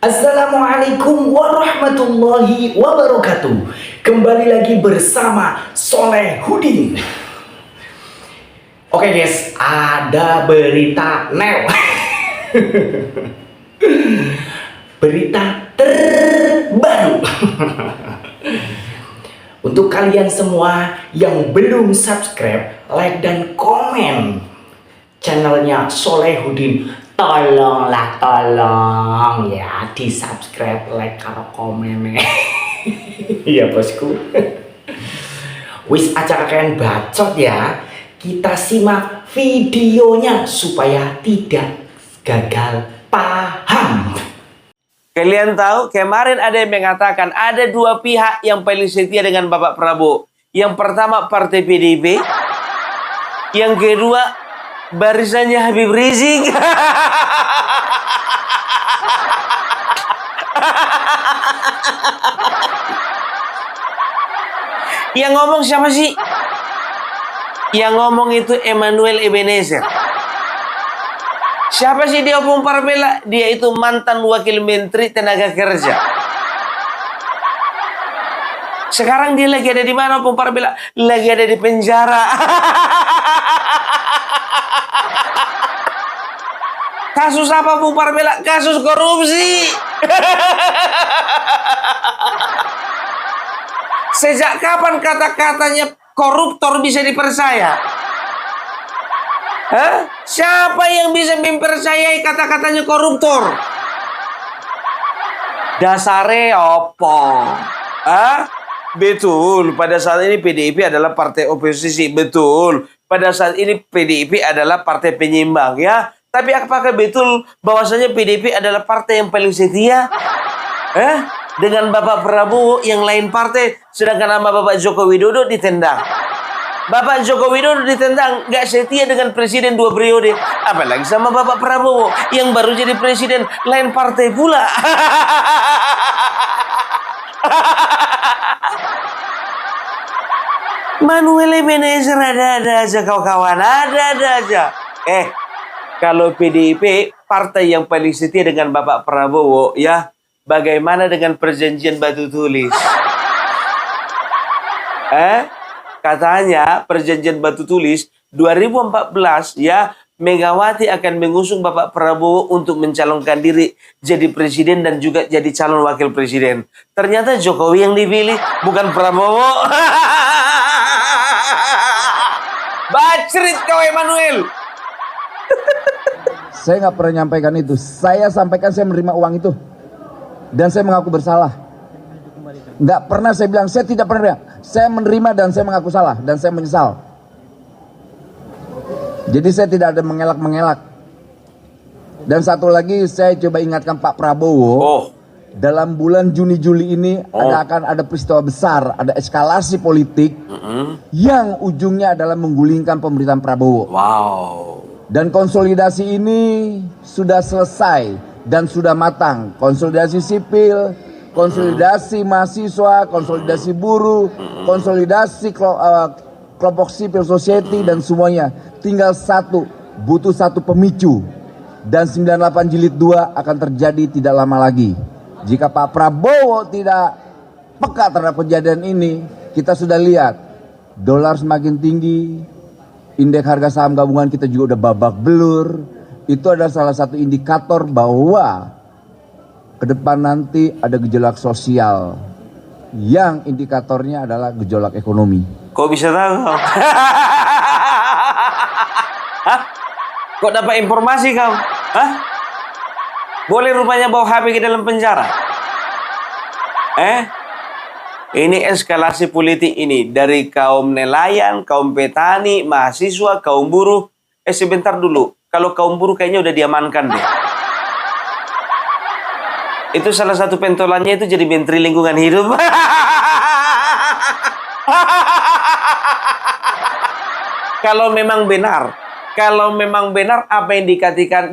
Assalamualaikum warahmatullahi wabarakatuh. Kembali lagi bersama Soleh Hudin. Oke guys, ada berita berita terbaru. Untuk kalian semua yang belum subscribe, like dan komen channelnya Soleh Hudin, tolong ya di subscribe, like, karo komen. Iya bosku. Wis acara kalian bacot ya. Kita simak videonya supaya tidak gagal paham. Kalian tahu kemarin ada yang mengatakan ada dua pihak yang paling setia dengan Bapak Prabowo. Yang pertama Partai PDIP, yang kedua barisannya Habib Rizik. Yang ngomong siapa sih? Yang ngomong itu Emmanuel Ebenezer. Siapa sih dia opung Parabela? Dia itu mantan wakil menteri tenaga kerja. Sekarang dia lagi ada di mana opung Parabela? Lagi ada di penjara. Kasus apa opung Parabela? Kasus korupsi. Sejak kapan kata-katanya koruptor bisa dipercaya? Hah? Siapa yang bisa mempercayai kata-katanya koruptor? Dasare opo? Hah? Betul, pada saat ini PDIP adalah partai oposisi. Betul, pada saat ini PDIP adalah partai penyeimbang ya. Tapi apakah betul bahwasanya PDIP adalah partai yang paling setia? Dengan Bapak Prabowo yang lain partai, sedangkan nama Bapak Joko Widodo ditendang. Bapak Joko Widodo ditendang, gak setia dengan presiden 2 periode. Apalagi sama Bapak Prabowo yang baru jadi presiden lain partai pula. Manuel Ebenezer ada-ada aja kawan-kawan, ada-ada aja. Kalau PDIP partai yang paling setia dengan Bapak Prabowo ya, bagaimana dengan perjanjian batu tulis? Katanya perjanjian batu tulis 2014 ya, Megawati akan mengusung Bapak Prabowo untuk mencalonkan diri jadi presiden dan juga jadi calon wakil presiden. Ternyata Jokowi yang dipilih, bukan Prabowo. Bacrit kau Emmanuel. Saya nggak pernah nyampaikan itu. Saya sampaikan saya menerima uang itu. Dan saya mengaku bersalah. Nggak pernah saya bilang, saya tidak pernah. Saya menerima dan saya mengaku salah. Dan saya menyesal. Jadi saya tidak ada mengelak-mengelak. Dan satu lagi saya coba ingatkan Pak Prabowo. Dalam bulan Juni-Juli ini akan ada peristiwa besar. Ada eskalasi politik. Yang ujungnya adalah menggulingkan pemerintahan Prabowo. Dan konsolidasi ini sudah selesai. Dan sudah matang, konsolidasi sipil, konsolidasi mahasiswa, konsolidasi buruh, konsolidasi kelompok sipil society dan semuanya. Tinggal butuh satu pemicu. Dan 98 jilid 2 akan terjadi tidak lama lagi. Jika Pak Prabowo tidak peka terhadap kejadian ini, kita sudah lihat dolar semakin tinggi, indeks harga saham gabungan kita juga udah babak belur. Itu adalah salah satu indikator bahwa ke depan nanti ada gejolak sosial yang indikatornya adalah gejolak ekonomi. Kok bisa tahu? Hah? Kok dapat informasi kau? Hah? Boleh rupanya bawa HP ke dalam penjara? Ini eskalasi politik ini dari kaum nelayan, kaum petani, mahasiswa, kaum buruh. Sebentar dulu. Kalau kaum buruh kayaknya udah diamankan deh. Itu salah satu pentolannya itu jadi Menteri Lingkungan Hidup. Kalau memang benar apa yang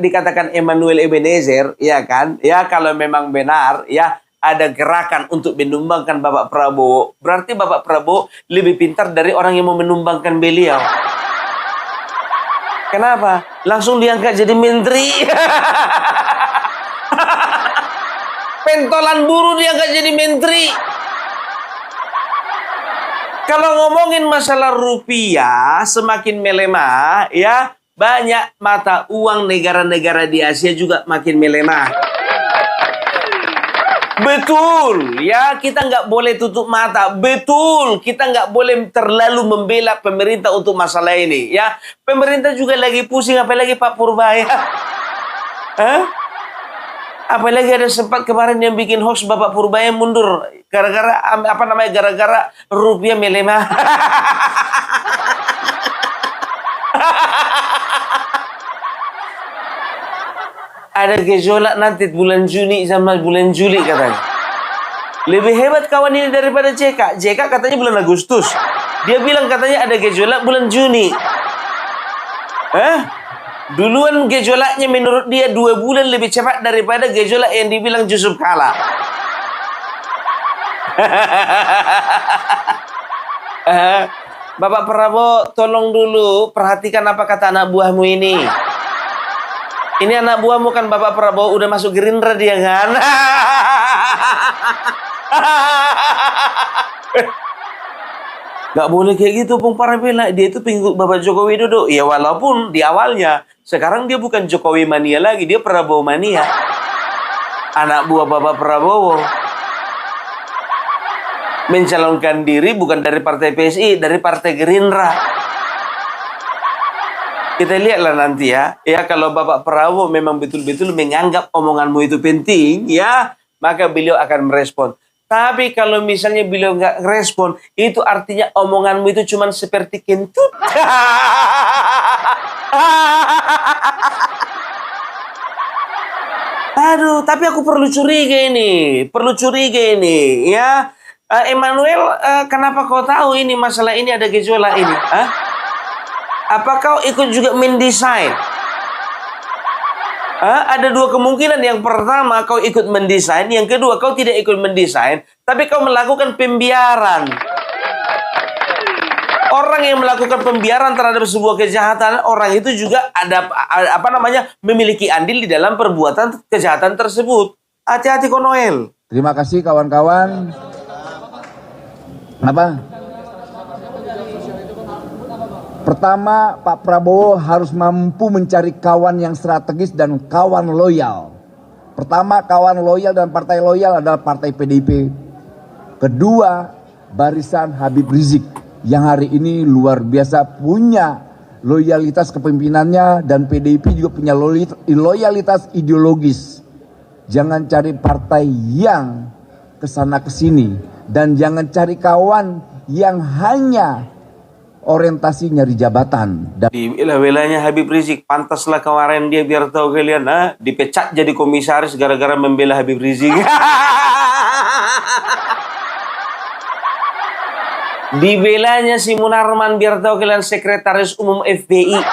dikatakan Emmanuel Ebenezer, ya kan? Ya kalau memang benar, ya ada gerakan untuk menumbangkan Bapak Prabowo, berarti Bapak Prabowo lebih pintar dari orang yang mau menumbangkan beliau. Kenapa? Langsung diangkat jadi menteri. pentolan buruh dia nggak jadi menteri. Kalau ngomongin masalah rupiah semakin melemah, ya banyak mata uang negara-negara di Asia juga makin melemah. Betul, ya kita nggak boleh tutup mata. Betul, kita nggak boleh terlalu membela pemerintah untuk masalah ini. Ya, pemerintah juga lagi pusing, apalagi Pak Purbaya. Hah? Apalagi ada sempat kemarin yang bikin hoax Bapak Purbaya mundur gara-gara apa namanya gara-gara rupiah melemah. Ada gejolak nanti bulan Juni sama bulan Juli katanya. Lebih hebat kawan ini daripada JK. JK katanya bulan Agustus. Dia bilang katanya ada gejolak bulan Juni. Duluan gejolaknya menurut dia 2 bulan lebih cepat daripada gejolak yang dibilang Yusuf Kala. Bapak Prabowo, tolong dulu perhatikan apa kata anak buahmu ini. Ini anak buahmu kan Bapak Prabowo udah masuk Gerindra dia kan? Gak boleh kayak gitu, Pung Parabela. Dia itu pengikut Bapak Jokowi Widodo. Ya walaupun di awalnya, sekarang dia bukan Jokowi mania lagi, dia Prabowo mania. Anak buah Bapak Prabowo mencalonkan diri bukan dari partai PSI, dari partai Gerindra. Kita lihatlah nanti ya. Ya kalau Bapak Prabowo memang betul-betul menganggap omonganmu itu penting, ya maka beliau akan merespon. Tapi kalau misalnya beliau nggak respon, itu artinya omonganmu itu cuma seperti kentut. Aduh, tapi aku perlu curiga ini, ya. Emmanuel, kenapa kau tahu ini masalah ini ada gejolak ini? Apa kau ikut juga mendesain? Ada 2 kemungkinan. Yang pertama, kau ikut mendesain. Yang kedua, kau tidak ikut mendesain, tapi kau melakukan pembiaran. Orang yang melakukan pembiaran terhadap sebuah kejahatan, orang itu juga ada memiliki andil di dalam perbuatan kejahatan tersebut. Hati-hati kau Noel. Terima kasih kawan-kawan. Pertama, Pak Prabowo harus mampu mencari kawan yang strategis dan kawan loyal. Pertama, kawan loyal dan partai loyal adalah partai PDIP. Kedua, barisan Habib Rizik yang hari ini luar biasa punya loyalitas kepemimpinannya dan PDIP juga punya loyalitas ideologis. Jangan cari partai yang kesana kesini dan jangan cari kawan yang hanya orientasi nyari jabatan. Di wilayahnya Habib Rizik, pantaslah kemarin dia biar tahu kalian, dipecat jadi komisaris gara-gara membela Habib Rizik. Dibelanya si Munarman biar tahu kalian sekretaris umum FPI.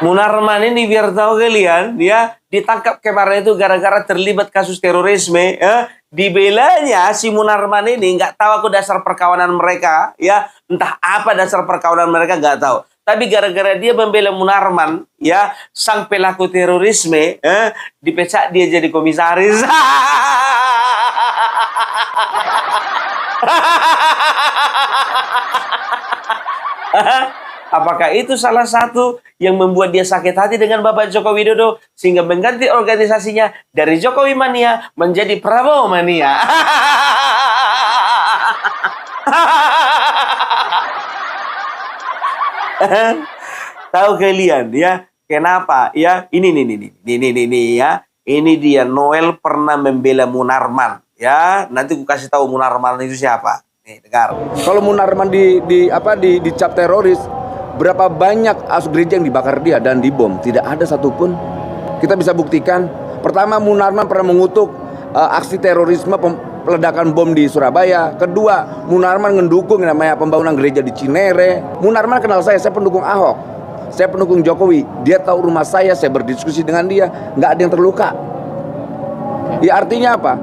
Munarman ini biar tahu kalian, dia ditangkap kemarin itu gara-gara terlibat kasus terorisme. Dibelanya si Munarman ini nggak tahu aku dasar perkawanan mereka, ya entah apa dasar perkawanan mereka nggak tahu. Tapi gara-gara dia membela Munarman, ya sang pelaku terorisme, dipecat dia jadi komisaris. Apakah itu salah satu yang membuat dia sakit hati dengan Bapak Joko Widodo sehingga mengganti organisasinya dari Jokowi Mania menjadi Prabowo Mania? Tahu kalian ya kenapa ya? Ini ya. Ini dia Noel pernah membela Munarman ya. Nanti aku kasih tahu Munarman itu siapa. Nih, dengar. Kalau Munarman dicap teroris, berapa banyak gereja yang dibakar dia dan dibom? Tidak ada satupun. Kita bisa buktikan. Pertama, Munarman pernah mengutuk aksi terorisme peledakan bom di Surabaya. Kedua, Munarman mendukung namanya pembangunan gereja di Cinere. Munarman kenal saya pendukung Ahok. Saya pendukung Jokowi. Dia tahu rumah saya berdiskusi dengan dia. Nggak ada yang terluka. Ya artinya apa?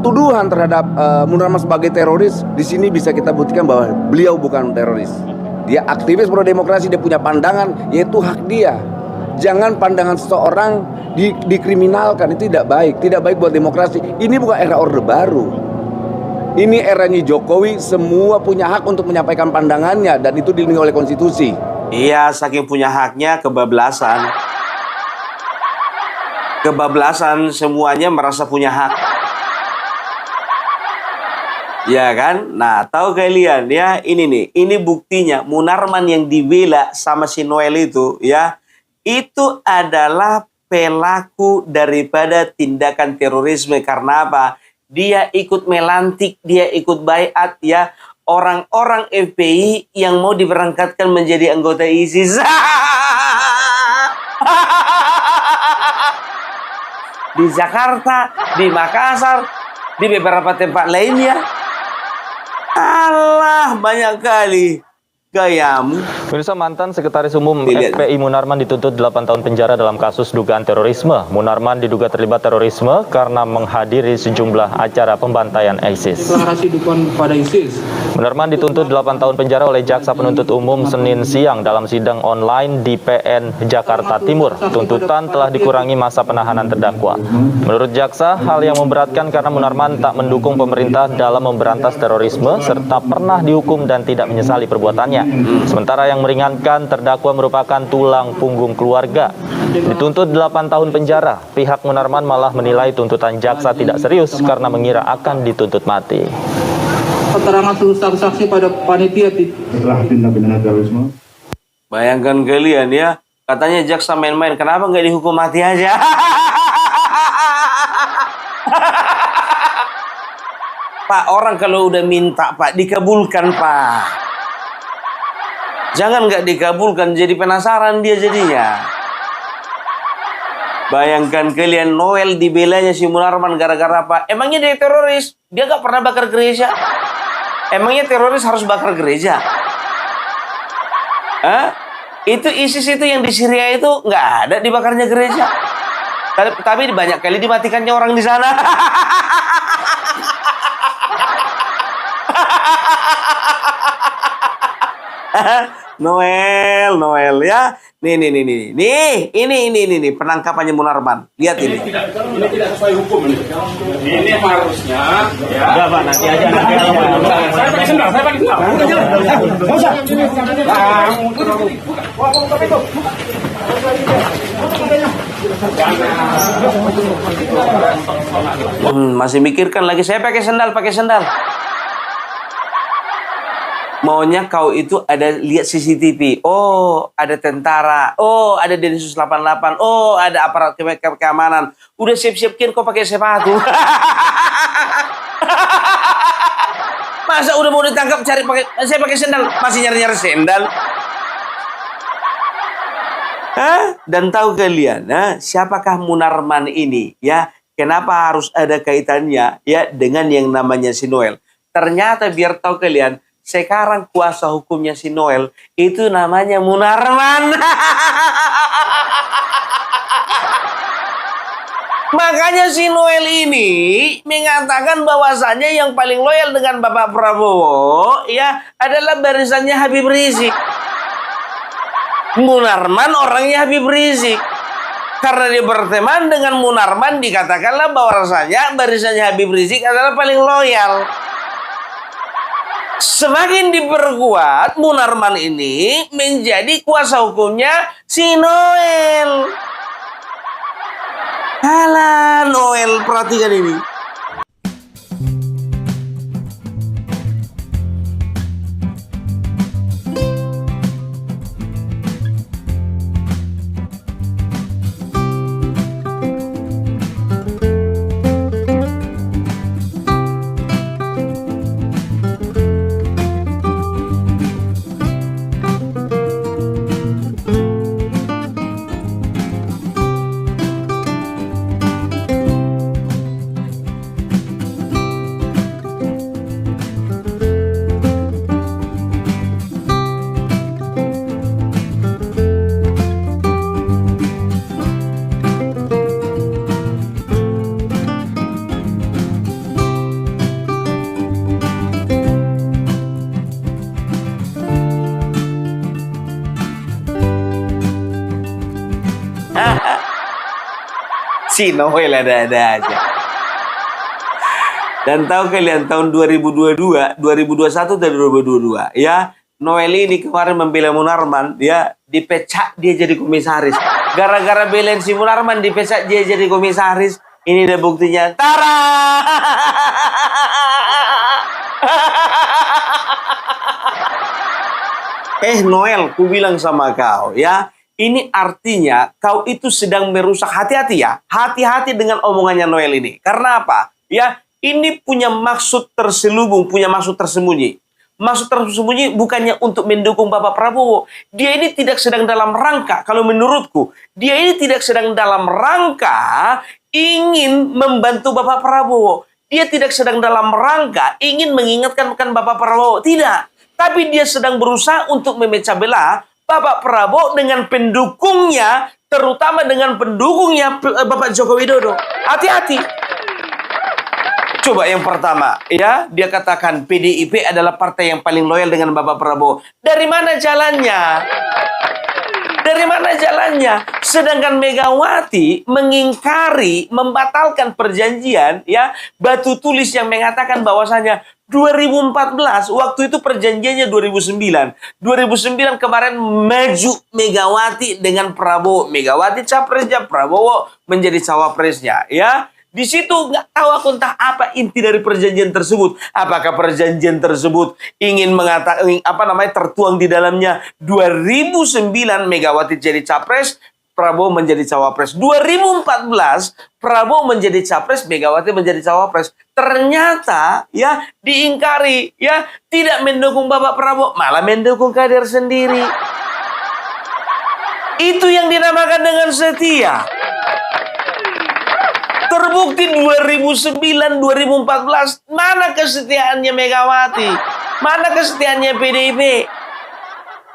Tuduhan terhadap Munarman sebagai teroris di sini bisa kita buktikan bahwa beliau bukan teroris. Dia aktivis pro demokrasi, dia punya pandangan, yaitu hak dia. Jangan pandangan seseorang dikriminalkan, itu tidak baik buat demokrasi. Ini bukan era Orde Baru. Ini eranya Jokowi, semua punya hak untuk menyampaikan pandangannya dan itu dilindungi oleh konstitusi. Iya, saking punya haknya kebablasan. Kebablasan, semuanya merasa punya hak. Ya kan? Nah, tahu kalian ya, ini nih, ini buktinya Munarman yang dibela sama si Noel itu ya, itu adalah pelaku daripada tindakan terorisme. Karena apa? Dia ikut melantik, dia ikut baiat ya orang-orang FPI yang mau diberangkatkan menjadi anggota ISIS. Di Jakarta, di Makassar, di beberapa tempat lainnya. Allah, banyak kali gayamu. Pemirsa, mantan Sekretaris Umum Dilihat. FPI Munarman dituntut 8 tahun penjara dalam kasus dugaan terorisme. Munarman diduga terlibat terorisme karena menghadiri sejumlah acara pembantaian ISIS. Deklarasi dukungan kepada ISIS. Munarman dituntut 8 tahun penjara oleh Jaksa Penuntut Umum Senin siang dalam sidang online di PN Jakarta Timur. Tuntutan telah dikurangi masa penahanan terdakwa. Menurut Jaksa, hal yang memberatkan karena Munarman tak mendukung pemerintah dalam memberantas terorisme serta pernah dihukum dan tidak menyesali perbuatannya. Sementara yang meringankan, terdakwa merupakan tulang punggung keluarga. Dituntut 8 tahun penjara, pihak Munarman malah menilai tuntutan jaksa tidak serius karena mengira akan dituntut mati. Keterangan seluruh saksi pada panitia setelah tindak pidana terorisme. Bayangkan kalian ya, katanya jaksa main-main, kenapa nggak dihukum mati aja? Pak, orang kalau udah minta Pak, dikabulkan Pak. Jangan nggak dikabulkan, jadi penasaran dia jadinya. Bayangkan kalian, Noel dibelanya si Munarman gara-gara apa? Emangnya dia teroris? Dia nggak pernah bakar gereja? Emangnya teroris harus bakar gereja? Hah? Itu ISIS itu yang di Syria itu nggak ada dibakarnya gereja. Tapi banyak kali dimatikannya orang di sana. Noel ya. Nih, ini penangkapannya Munarman. Lihat ini. Ini tidak sesuai hukum ini. Ini harusnya ya. Udah Pak, nanti aja. Saya pakai sendal, Nggak usah. Masih mikirkan lagi, saya pakai sendal. Maunya kau itu ada lihat CCTV. Oh, ada tentara. Oh, ada Densus 88. Oh, ada aparat keamanan. Udah siap-siapkin kau pakai sepatu. Masa udah mau ditangkap saya pakai sendal, masih nyari-nyari sendal. Hah? Dan tahu kalian, siapakah Munarman ini? Ya, kenapa harus ada kaitannya ya dengan yang namanya si Noel? Ternyata biar tahu kalian, sekarang kuasa hukumnya si Noel itu namanya Munarman. Makanya si Noel ini mengatakan bahwasannya yang paling loyal dengan Bapak Prabowo ya adalah barisannya Habib Rizik. Munarman orangnya Habib Rizik. Karena dia berteman dengan Munarman, dikatakanlah bahwasanya barisannya Habib Rizik adalah paling loyal. Semakin diperkuat, Munarman ini menjadi kuasa hukumnya si Noel. Alah, Noel, perhatikan ini. Si Noel ada-ada aja. Dan tahu kalian tahun 2022, 2021 dan 2022 ya, Noel ini kemarin membela Munarman, dia dipecat dia jadi komisaris. Gara-gara belain si Munarman dipecat dia jadi komisaris. Ini ada buktinya. Tara! Noel, ku bilang sama kau ya, ini artinya kau itu sedang merusak. Hati-hati ya, hati-hati dengan omongannya Noel ini. Karena apa? Ya, ini punya maksud terselubung, punya maksud tersembunyi. Maksud tersembunyi bukannya untuk mendukung Bapak Prabowo. Dia ini tidak sedang dalam rangka, kalau menurutku, dia ini tidak sedang dalam rangka ingin membantu Bapak Prabowo. Dia tidak sedang dalam rangka ingin mengingatkan Bapak Prabowo. Tidak. Tapi dia sedang berusaha untuk memecah belah Bapak Prabowo dengan pendukungnya, terutama dengan pendukungnya Bapak Joko Widodo. Hati-hati. Coba yang pertama, ya, dia katakan PDIP adalah partai yang paling loyal dengan Bapak Prabowo. Dari mana jalannya? Dari mana jalannya? Sedangkan Megawati mengingkari, membatalkan perjanjian, ya, batu tulis yang mengatakan bahwasanya 2014, waktu itu perjanjiannya 2009. 2009 kemarin maju Megawati dengan Prabowo. Megawati capresnya, Prabowo menjadi cawapresnya, ya. Di situ nggak tahu aku entah apa inti dari perjanjian tersebut. Apakah perjanjian tersebut ingin mengatakan tertuang di dalamnya 2009 Megawati jadi capres, Prabowo menjadi cawapres. 2014 Prabowo menjadi capres, Megawati menjadi cawapres. Ternyata ya diingkari, ya tidak mendukung Bapak Prabowo, malah mendukung kader sendiri. Itu yang dinamakan dengan setia. Terbukti 2009, 2014, mana kesetiaannya Megawati? Mana kesetiaannya PDIP?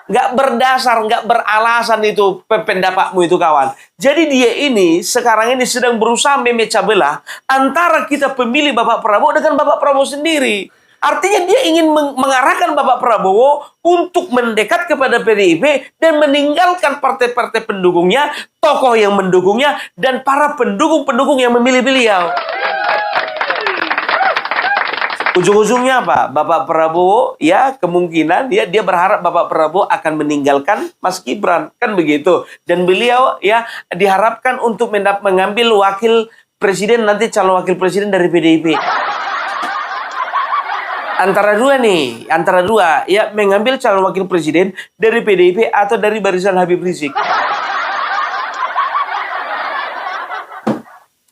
Nggak berdasar, nggak beralasan itu pendapatmu itu kawan. Jadi dia ini sekarang ini sedang berusaha memecah belah antara kita pemilih Bapak Prabowo dengan Bapak Prabowo sendiri. Artinya dia ingin mengarahkan Bapak Prabowo untuk mendekat kepada PDIP dan meninggalkan partai-partai pendukungnya, tokoh yang mendukungnya, dan para pendukung-pendukung yang memilih beliau. Ujung-ujungnya apa? Bapak Prabowo ya kemungkinan dia berharap Bapak Prabowo akan meninggalkan Mas Gibran, kan begitu. Dan beliau ya diharapkan untuk mengambil wakil presiden, nanti calon wakil presiden dari PDIP. Antara dua ya, mengambil calon wakil presiden dari PDIP atau dari barisan Habib Rizik.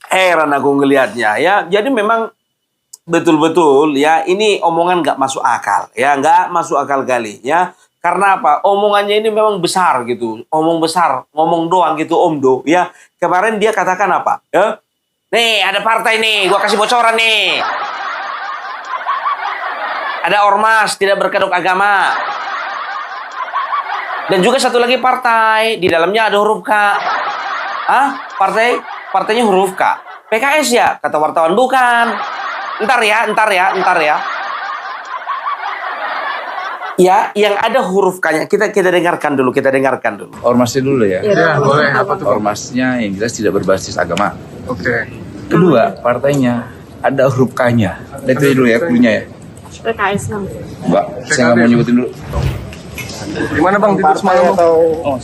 Heran aku ngelihatnya ya. Jadi memang betul-betul ya ini omongan nggak masuk akal ya, nggak masuk akal kali ya. Karena apa? Omongannya ini memang besar gitu, omong besar, ngomong doang gitu Omdo ya. Kemarin dia katakan apa? Ya, nih ada partai nih, gua kasih bocoran nih. Ada ormas tidak berkedok agama. Dan juga satu lagi partai, di dalamnya ada huruf K. Partainya huruf K. PKS ya? Kata wartawan bukan. Ntar ya. Ya, yang ada huruf K-nya. Kita dengarkan dulu. Ormasnya dulu ya. Ya, boleh. Apa tuh? Ormasnya yang jelas tidak berbasis agama. Oke. Kedua, partainya ada huruf K-nya. Itu dulu ya, klunya ya. PKS bang. Mbak, saya nggak mau nyebutin dulu. Gimana bang? Tidur semalam atau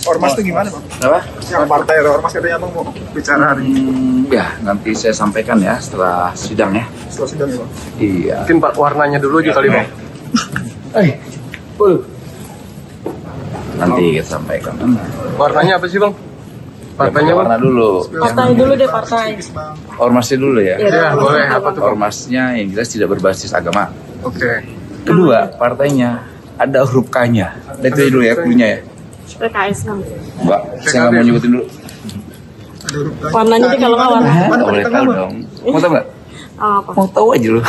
ormas itu gimana bang? Apa? Yang partai atau ormas katanya bang mau bicara hari ini. Ya, nanti saya sampaikan ya setelah sidang ya. Setelah sidang ya bang? Iya. Mungkin pak warnanya dulu aja kali bang. Nanti kita sampaikan. Warnanya apa sih bang? Partainya bang? Warna dulu. Partai dulu deh partai. Ormasnya dulu ya. Ya, boleh. Apa tuh bang? Ormasnya yang jelas tidak berbasis agama. Oke. Kedua, partainya ada huruf K-nya. Itu dulu ya, klunya ya. PKS bang. Mbak, saya nggak mau nyebutin dulu. Warnanya sih kalau nggak warna. Nggak boleh tahu dong. Mau tahu nggak? Apa? Mau tahu aja loh.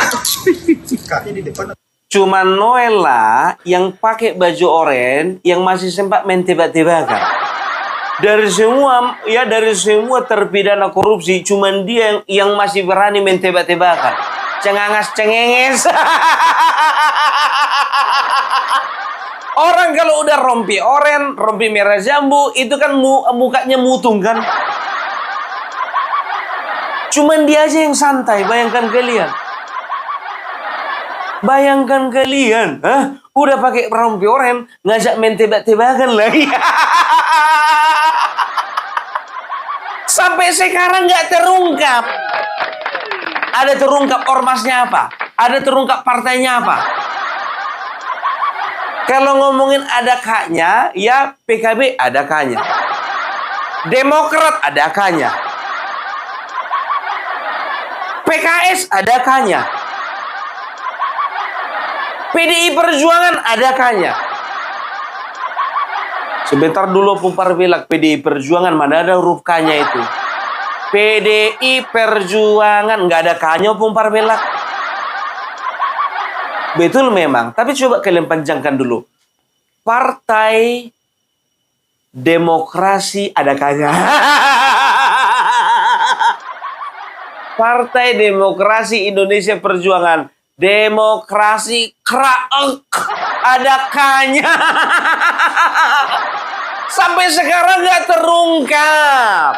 K-nya di depan. Cuma Noel lah yang pakai baju oranye yang masih sempat main tebak-tebakan. Dari semua terpidana korupsi, cuman dia yang masih berani main tebak-tebakan. Cengangas-cengenges. Orang kalau udah rompi oranye, rompi merah jambu, itu kan mukanya mutung kan. Cuman dia aja yang santai, bayangkan kalian. Bayangkan kalian, udah pakai rompi oranye, ngajak main tebak-tebakan lagi. Sampai sekarang nggak terungkap. Ada terungkap ormasnya apa? Ada terungkap partainya apa? Kalau ngomongin ada K-nya, ya PKB ada K-nya. Demokrat ada K-nya. PKS ada K-nya. PDI Perjuangan ada K-nya. Sebentar dulu Pumpar Velak, PDI Perjuangan mana ada huruf K-nya itu? PDI Perjuangan nggak ada K-nya Pumpar Velak. Betul memang, tapi coba kalian panjangkan dulu. Partai Demokrasi ada K-nya. Partai Demokrasi Indonesia Perjuangan. Demokrasi ada K-nya. Sampai sekarang nggak terungkap.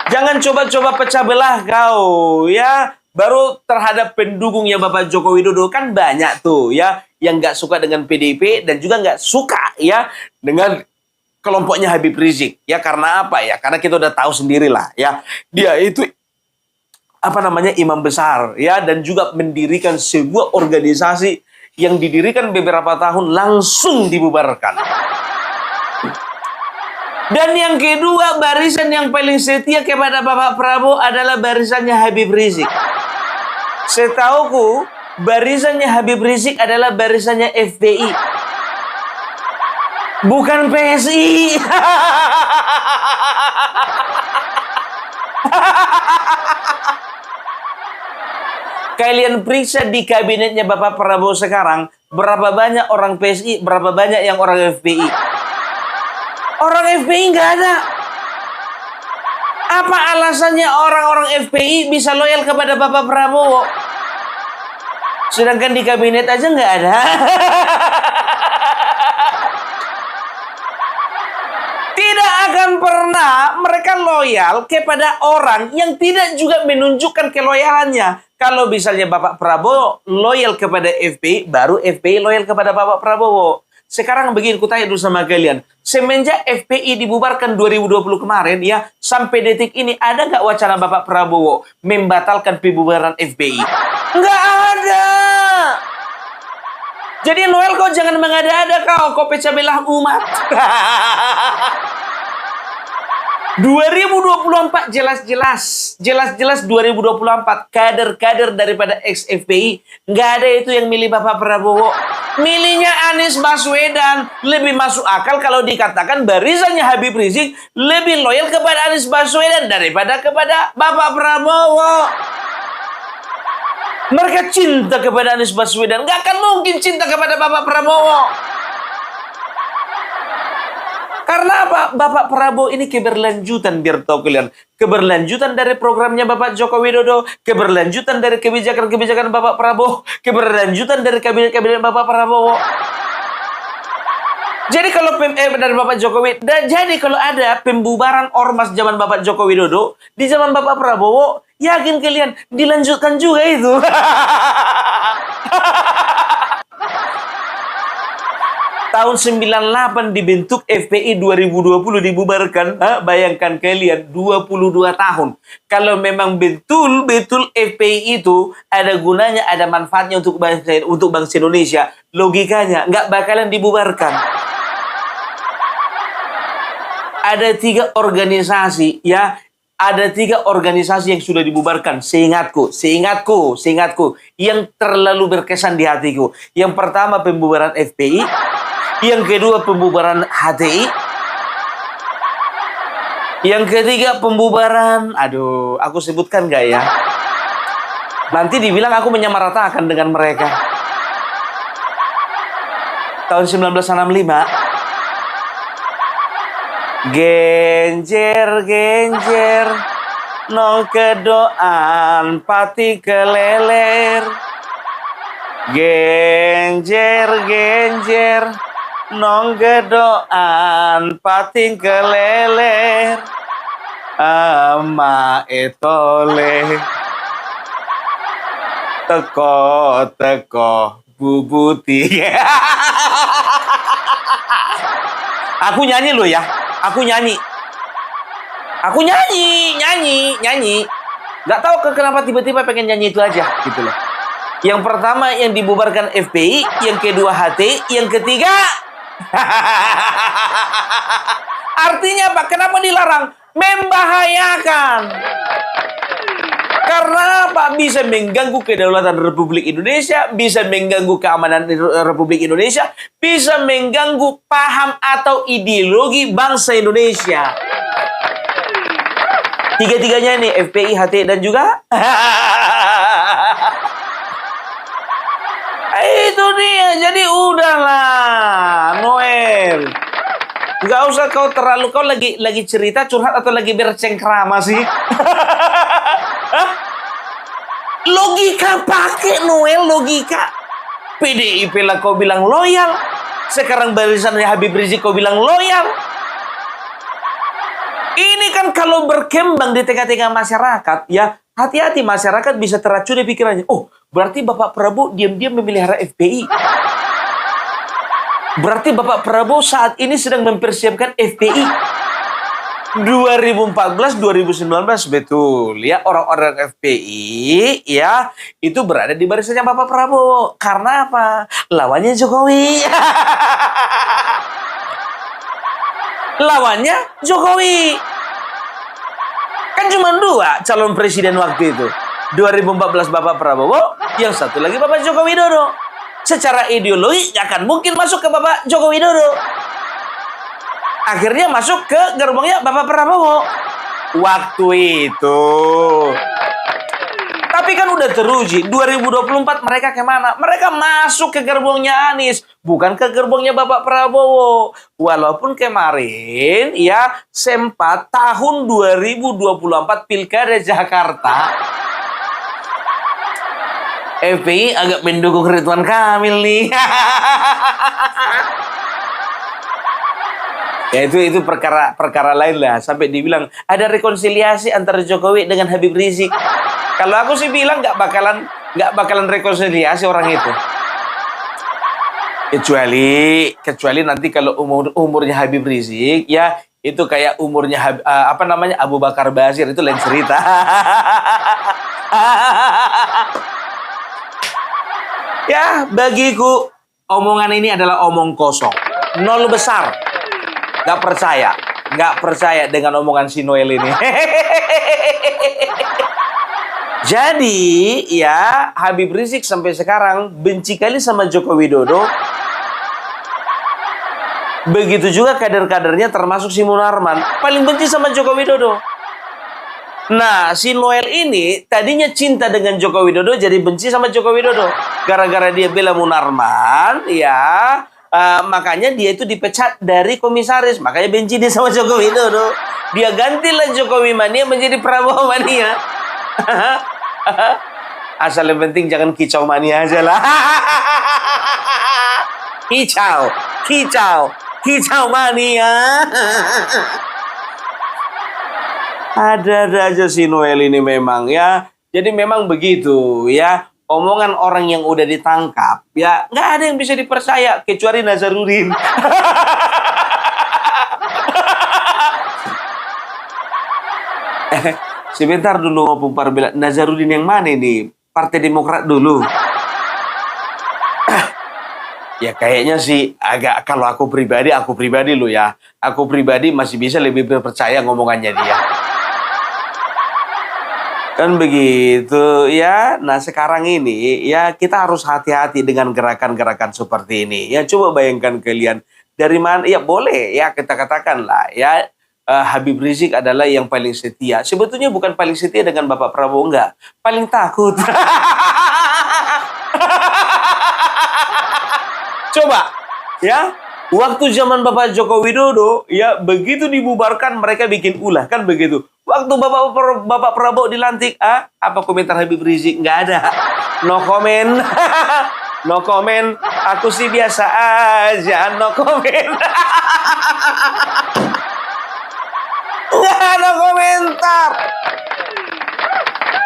Jangan coba-coba pecah belah kau, ya. Baru terhadap pendukungnya Bapak Joko Widodo kan banyak tuh, ya, yang nggak suka dengan PDIP dan juga nggak suka, ya, dengan kelompoknya Habib Rizik. Ya karena apa ya? Karena kita udah tahu sendirilah, ya. Dia itu apa namanya imam besar, ya, dan juga mendirikan sebuah organisasi yang didirikan beberapa tahun langsung dibubarkan. Dan yang kedua, barisan yang paling setia kepada Bapak Prabowo adalah barisannya Habib Rizik. Setauku, barisannya Habib Rizik adalah barisannya FPI. Bukan PSI. Kalian periksa di kabinetnya Bapak Prabowo sekarang, berapa banyak orang PSI, berapa banyak yang orang FPI. Orang FPI nggak ada. Apa alasannya orang-orang FPI bisa loyal kepada Bapak Prabowo? Sedangkan di kabinet aja nggak ada. Tidak akan pernah mereka loyal kepada orang yang tidak juga menunjukkan keloyalannya. Kalau misalnya Bapak Prabowo loyal kepada FPI, baru FPI loyal kepada Bapak Prabowo. Sekarang begini, ku tanya dulu sama kalian. Semenjak FPI dibubarkan 2020 kemarin, ya, sampai detik ini, ada nggak wacana Bapak Prabowo membatalkan pembubaran FPI? Nggak ada. Jadi Noel kau jangan mengada-ada kau pecah belah umat. 2024 jelas-jelas 2024 kader-kader daripada ex-FPI nggak ada itu yang milih Bapak Prabowo. Milihnya Anies Baswedan. Lebih masuk akal kalau dikatakan barisannya Habib Rizik lebih loyal kepada Anies Baswedan daripada kepada Bapak Prabowo. Mereka cinta kepada Anies Baswedan, nggak akan mungkin cinta kepada Bapak Prabowo. Karena apa? Bapak Prabowo ini keberlanjutan, biar tahu kalian. Keberlanjutan dari programnya Bapak Joko Widodo, keberlanjutan dari kebijakan-kebijakan Bapak Prabowo, keberlanjutan dari kabinet-kabinet Bapak Prabowo. Jadi kalau dari Bapak Jokowi, jadi kalau ada pembubaran ormas zaman Bapak Joko Widodo, di zaman Bapak Prabowo, yakin kalian dilanjutkan juga itu. Tahun 98 dibentuk FPI, 2020 dibubarkan. Bayangkan kalian 22 tahun. Kalau memang betul-betul FPI itu ada gunanya, ada manfaatnya untuk bangsa Indonesia, logikanya nggak bakalan dibubarkan. Ada 3 organisasi, ya. Ada 3 organisasi yang sudah dibubarkan. Seingatku, yang terlalu berkesan di hatiku. Yang pertama pembubaran FPI. Yang kedua pembubaran HTI. Yang ketiga pembubaran, aduh, aku sebutkan gak ya? Nanti dibilang aku menyamaratakan dengan mereka. Tahun 1965. Genjer, nong kedoan pati keleler. Genjer, nong gedoan pating keleler. ama etole teko bubuti. Aku nyanyi loh ya. Aku nyanyi. Gak tahu kenapa tiba-tiba pengen nyanyi itu aja gitu loh. Yang pertama yang dibubarkan FPI, yang kedua HT, yang ketiga artinya apa? Kenapa dilarang? Membahayakan. Karena apa? Bisa mengganggu kedaulatan Republik Indonesia, bisa mengganggu keamanan Republik Indonesia, bisa mengganggu paham atau ideologi bangsa Indonesia. Tiga-tiganya ini, FPI, HT, dan juga itu dia. Jadi udahlah, Noel. Gak usah kau lagi cerita curhat atau lagi bercengkrama sih. Logika pakai, Noel, logika. PDIP lah kau bilang loyal. Sekarang barisannya Habib Rizik kau bilang loyal. Ini kan kalau berkembang di tengah-tengah masyarakat, ya hati-hati, masyarakat bisa teracuni pikirannya. Oh, berarti Bapak Prabowo diam-diam memelihara FPI. Berarti Bapak Prabowo saat ini sedang mempersiapkan FPI. 2014-2019 betul ya, orang-orang FPI ya itu berada di barisannya Bapak Prabowo. Karena apa? Lawannya Jokowi. Lawannya Jokowi. Kan cuma dua calon presiden waktu itu. 2014 Bapak Prabowo, yang satu lagi Bapak Joko Widodo. Secara ideologi gak akan mungkin masuk ke Bapak Joko Widodo. Akhirnya masuk ke gerbongnya Bapak Prabowo waktu itu. Tapi kan udah teruji, 2024 mereka kemana? Mereka masuk ke gerbongnya Anies, bukan ke gerbongnya Bapak Prabowo. Walaupun kemarin ya sempat tahun 2024 Pilkada Jakarta, FPI agak mendukung Ridwan Kamil nih. Ya itu perkara lain lah. Sampai dibilang ada rekonsiliasi antara Jokowi dengan Habib Rizik. Kalau aku sih bilang nggak bakalan rekonsiliasi orang itu. Kecuali nanti kalau umurnya Habib Rizik ya itu kayak umurnya Abu Bakar Basir, itu lain cerita. Ya, bagiku omongan ini adalah omong kosong. Nol besar. Gak percaya dengan omongan si Noel ini. Jadi, ya, Habib Rizik sampai sekarang benci kali sama Joko Widodo. Begitu juga kader-kadernya termasuk si Munarman. Paling benci sama Joko Widodo. Nah, si Noel ini tadinya cinta dengan Joko Widodo, jadi benci sama Joko Widodo. Gara-gara dia bela Munarman, ya, makanya dia itu dipecat dari komisaris. Makanya benci dia sama Joko Widodo. Dia gantilah Jokowi mania menjadi Prabowo mania. Asal yang penting jangan kicau mania aja lah. Kicau mania. Ada aja si Noel ini memang ya. Jadi memang begitu ya. Omongan orang yang udah ditangkap ya nggak ada yang bisa dipercaya kecuali Nazarudin. Sebentar dulu Opung Parbela. Nazarudin yang mana ini? Partai Demokrat dulu. Ya kayaknya sih agak, kalau aku pribadi loh ya. Aku pribadi masih bisa lebih percaya ngomongannya dia. Kan begitu ya. Nah sekarang ini ya kita harus hati-hati dengan gerakan-gerakan seperti ini. Ya coba bayangkan kalian dari mana, ya boleh ya kita katakan lah ya Habib Rizik adalah yang paling setia. Sebetulnya bukan paling setia dengan Bapak Prabowo, enggak. Paling takut. Coba ya. Waktu zaman Bapak Joko Widodo, ya begitu dibubarkan mereka bikin ulah, kan begitu. Waktu Bapak Prabowo dilantik, apa komentar Habib Rizik? Nggak ada. No comment. No comment. Aku sih biasa aja. No comment. Nggak ada komentar.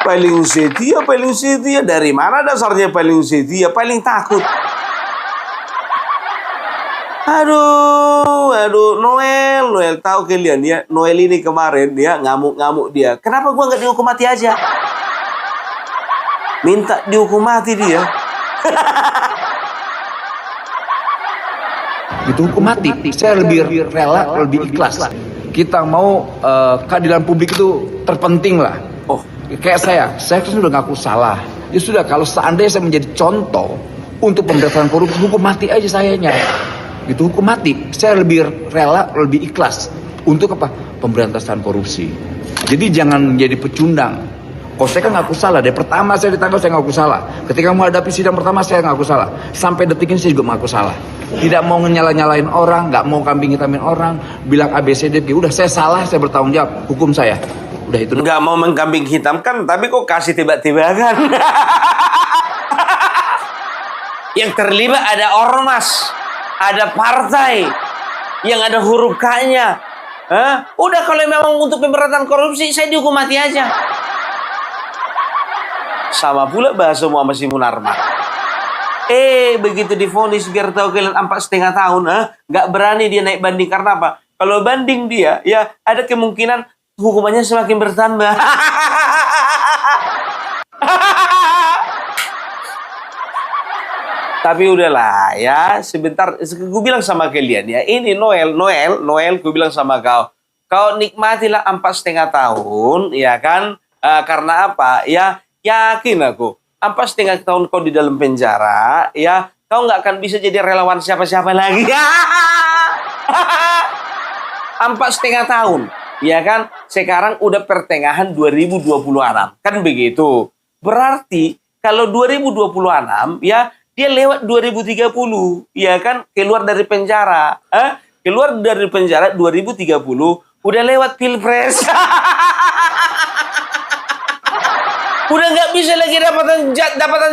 Paling setia. Dari mana dasarnya paling setia? Paling takut. Aduh, Noel. Tahu kalian ya, Noel ini kemarin dia ngamuk-ngamuk dia. Kenapa gua nggak dihukum mati aja? Minta dihukum mati dia. Itu hukum mati. Saya lebih rela, lebih ikhlas. Kita mau keadilan publik itu terpenting lah. Oh, Kayak saya kan sudah ngaku salah. Ya sudah, kalau seandainya saya menjadi contoh untuk pemberantasan korupsi, hukum mati aja sayanya. Itu hukum mati. Saya lebih rela, lebih ikhlas untuk apa? Pemberantasan korupsi. Jadi jangan menjadi pecundang. Kalau saya kan ngaku salah. Dari pertama saya ditangkap saya ngaku salah. Ketika menghadapi sidang pertama saya ngaku salah. Sampai detik ini saya juga mengaku salah. Tidak mau nyalain orang, nggak mau kambing hitamin orang, bilang ABCD. Udah saya salah, saya bertanggung jawab. Hukum saya. Udah itu. nggak mau mengkambing hitamkan, tapi kok kasih tiba-tiba kan? Yang terlibat ada ormas, ada partai, yang ada huruf K-nya. Udah kalau memang untuk pemberantasan korupsi, saya dihukum mati aja. Sama pula bahasa Muhammad Munarman. Begitu divonis biar tahu kalian 4,5 tahun, nggak berani dia naik banding karena apa? Kalau banding dia, ya ada kemungkinan hukumannya semakin bertambah. Tapi udahlah ya, sebentar. Gue bilang sama kalian ya, ini Noel, gue bilang sama kau nikmatilah 4,5 tahun, ya kan? Karena apa? Ya yakin aku, 4,5 tahun kau di dalam penjara, ya kau nggak akan bisa jadi relawan siapa-siapa lagi. 4,5 tahun. Ya kan, sekarang udah pertengahan 2026, kan begitu. Berarti kalau 2026 ya dia lewat 2030, ya kan, keluar dari penjara. Keluar dari penjara 2030 udah lewat pilpres. Udah nggak bisa lagi dapatan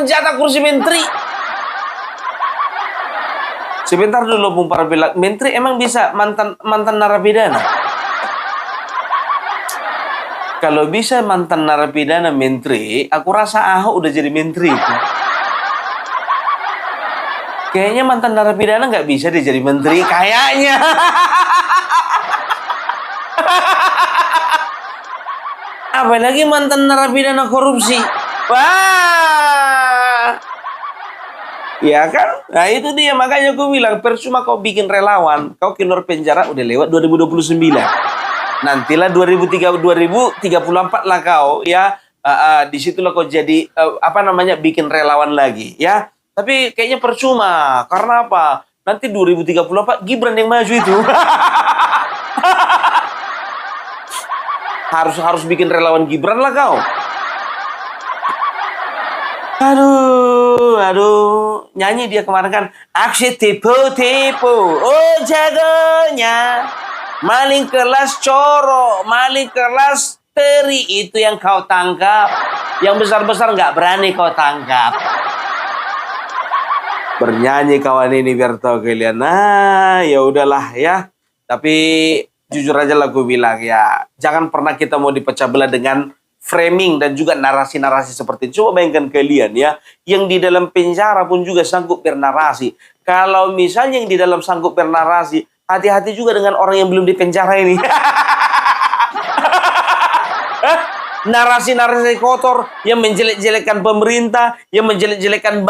jatah kursi menteri. Sebentar dulu Bung Parabelak, menteri emang bisa mantan narapidana? Kalau bisa mantan narapidana menteri, aku rasa Ahok udah jadi menteri. Kayaknya mantan narapidana nggak bisa dia jadi menteri, kayaknya. Apalagi mantan narapidana korupsi. Wah, ya kan? Nah itu dia, makanya aku bilang percuma kau bikin relawan, kau keluar penjara udah lewat 2029. Nantilah 2034 lah kau ya, disitulah kau jadi bikin relawan lagi ya. Tapi kayaknya percuma, karena apa? Nanti 2034 Gibran yang maju itu. harus bikin relawan Gibran lah kau. Aduh, nyanyi dia kemarin kan, aksi tipu-tipu, oh jagonya. Maling kelas coro, maling kelas teri, itu yang kau tangkap. Yang besar-besar nggak berani kau tangkap. Bernyanyi kawan ini biar tahu kalian. Nah, ya udahlah ya. Tapi jujur aja lah gue bilang ya, jangan pernah kita mau dipecah belah dengan framing dan juga narasi-narasi seperti itu. Coba bayangkan kalian ya, yang di dalam penjara pun juga sanggup bernarasi. Kalau misalnya yang di dalam sanggup bernarasi, hati-hati juga dengan orang yang belum di penjara ini. Narasi-narasi kotor yang menjelek-jelekkan pemerintah, yang menjelek-jelekkan